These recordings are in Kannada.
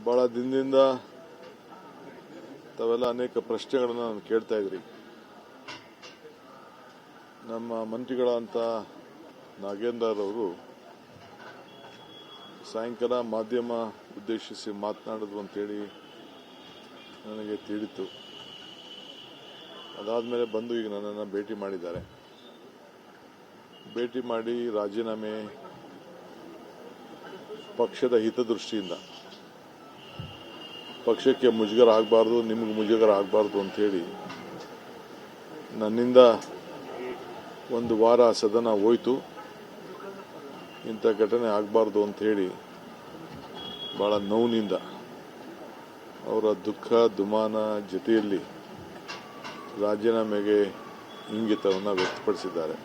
ಭಾಳ ದಿನದಿಂದ ತಾವೆಲ್ಲ ಅನೇಕ ಪ್ರಶ್ನೆಗಳನ್ನು ನಾನು ಕೇಳ್ತಾ ಇದ್ರಿ. ನಮ್ಮ ಮಂತ್ರಿಗಳಂತ ನಾಗೇಂದ್ರ ಅವರು ಸಾಯಂಕಾಲ ಮಾಧ್ಯಮ ಉದ್ದೇಶಿಸಿ ಮಾತನಾಡಿದ್ರು ಅಂತೇಳಿ ನನಗೆ ತಿಳಿತು. ಅದಾದಮೇಲೆ ಬಂದು ಈಗ ನನ್ನನ್ನು ಭೇಟಿ ಮಾಡಿದ್ದಾರೆ. ಭೇಟಿ ಮಾಡಿ ರಾಜೀನಾಮೆ ಪಕ್ಷದ ಹಿತದೃಷ್ಟಿಯಿಂದ, ಪಕ್ಷಕ್ಕೆ ಮುಜುಗರ ಆಗಬಾರ್ದು, ನಿಮಗೆ ಮುಜುಗರ ಆಗಬಾರ್ದು ಅಂಥೇಳಿ ನನ್ನಿಂದ ಒಂದು ವಾರ ಸದನ ಹೋಯಿತು. ಇಂಥ ಘಟನೆ ಆಗಬಾರ್ದು ಅಂಥೇಳಿ ಭಾಳ ನೋವಿನಿಂದ ಅವರ ದುಃಖ ದುಮಾನ ಜೊತೆಯಲ್ಲಿ ರಾಜೀನಾಮೆಗೆ ಇಂಗಿತವನ್ನು ವ್ಯಕ್ತಪಡಿಸಿದ್ದಾರೆ.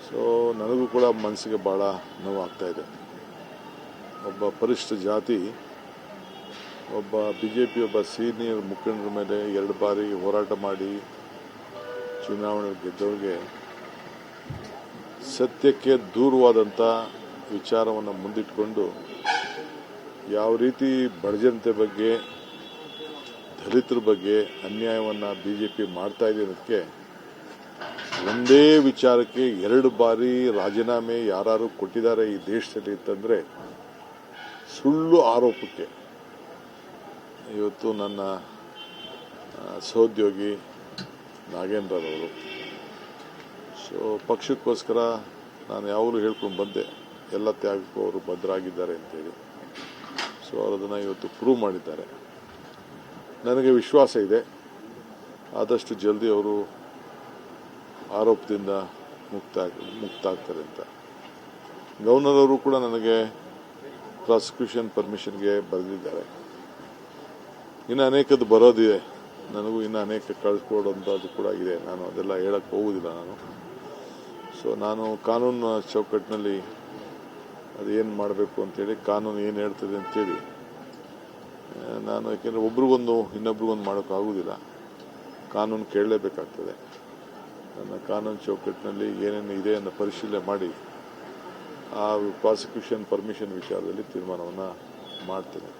ಸೊ ನನಗೂ ಕೂಡ ಮನಸ್ಸಿಗೆ ಭಾಳ ನೋವಾಗ್ತಾ ಇದೆ. ಒಬ್ಬ ಪರಿಶಿಷ್ಟ ಜಾತಿ, ಒಬ್ಬ ಬಿಜೆಪಿ ಒಬ್ಬ ಸೀನಿಯರ್ ಮುಖಂಡರ ಮೇಲೆ 2 ಬಾರಿ ಹೋರಾಟ ಮಾಡಿ ಚುನಾವಣೆ ಗೆದ್ದವರಿಗೆ ಸತ್ಯಕ್ಕೆ ದೂರವಾದಂಥ ವಿಚಾರವನ್ನು ಮುಂದಿಟ್ಟುಕೊಂಡು ಯಾವ ರೀತಿ ಬಡಜನತೆ ಬಗ್ಗೆ, ದಲಿತರ ಬಗ್ಗೆ ಅನ್ಯಾಯವನ್ನು ಬಿಜೆಪಿ ಮಾಡ್ತಾ ಇದೆ ಅನ್ನೋದಕ್ಕೆ ಒಂದೇ ವಿಚಾರಕ್ಕೆ 2 ಬಾರಿ ರಾಜೀನಾಮೆ ಯಾರು ಕೊಟ್ಟಿದ್ದಾರೆ ಈ ದೇಶದಲ್ಲಿ ಅಂತಂದರೆ ಸುಳ್ಳು ಆರೋಪಕ್ಕೆ ಇವತ್ತು ನನ್ನ ಸಹೋದ್ಯೋಗಿ ನಾಗೇಂದ್ರರವರು. ಸೊ ಪಕ್ಷಕ್ಕೋಸ್ಕರ ನಾನು ಯಾವಾಗಲೂ ಹೇಳ್ಕೊಂಡು ಬಂದೆ, ಎಲ್ಲ ತ್ಯಾಗಕ್ಕೂ ಅವರು ಬದ್ಧರಾಗಿದ್ದಾರೆ ಅಂತೇಳಿ. ಸೊ ಅವರು ಅದನ್ನು ಇವತ್ತು ಪ್ರೂವ್ ಮಾಡಿದ್ದಾರೆ. ನನಗೆ ವಿಶ್ವಾಸ ಇದೆ ಆದಷ್ಟು ಜಲ್ದಿ ಅವರು ಆರೋಪದಿಂದ ಮುಕ್ತ ಆಗ್ತಾರೆ ಅಂತ. ಗವರ್ನರ್ ಅವರು ಕೂಡ ನನಗೆ ಪ್ರಾಸಿಕ್ಯೂಷನ್ ಪರ್ಮಿಷನ್ಗೆ ಬರೆದಿದ್ದಾರೆ. ಇನ್ನು ಅನೇಕದ್ದು ಬರೋದಿದೆ, ನನಗೂ ಇನ್ನು ಅನೇಕ ಕಳಿಸ್ಕೊಡೋಂಥದ್ದು ಕೂಡ ಇದೆ. ನಾನು ಅದೆಲ್ಲ ಹೇಳಕ್ಕೆ ಹೋಗುವುದಿಲ್ಲ ನಾನು. ಸೊ ನಾನು ಕಾನೂನು ಚೌಕಟ್ಟಿನಲ್ಲಿ ಅದೇನು ಮಾಡಬೇಕು ಅಂತೇಳಿ, ಕಾನೂನು ಏನು ಹೇಳ್ತದೆ ಅಂತೇಳಿ ನಾನು, ಯಾಕೆಂದರೆ ಒಬ್ರಿಗೊಂದು ಇನ್ನೊಬ್ರಿಗೊಂದು ಮಾಡೋಕ್ಕಾಗೋದಿಲ್ಲ, ಕಾನೂನು ಕೇಳಲೇಬೇಕಾಗ್ತದೆ. ನನ್ನ ಕಾನೂನು ಚೌಕಟ್ಟಿನಲ್ಲಿ ಏನೇನು ಇದೆ ಅನ್ನೋ ಪರಿಶೀಲನೆ ಮಾಡಿ ಆ ಪ್ರಾಸಿಕ್ಯೂಷನ್ ಪರ್ಮಿಷನ್ ವಿಚಾರದಲ್ಲಿ ತೀರ್ಮಾನವನ್ನು ಮಾಡ್ತೇನೆ.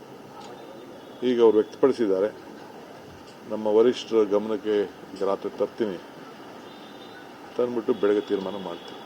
ಈಗ ಅವರು ವ್ಯಕ್ತಪಡಿಸಿದ್ದಾರೆ. ನಮ್ಮ ವರಿಷ್ಠರ ಗಮನಕ್ಕೆ ಈಗ ರಾತ್ರಿ ತರ್ತೀನಿ, ತಂದುಬಿಟ್ಟು ಬೆಳಗ್ಗೆ ತೀರ್ಮಾನ ಮಾಡ್ತೀನಿ.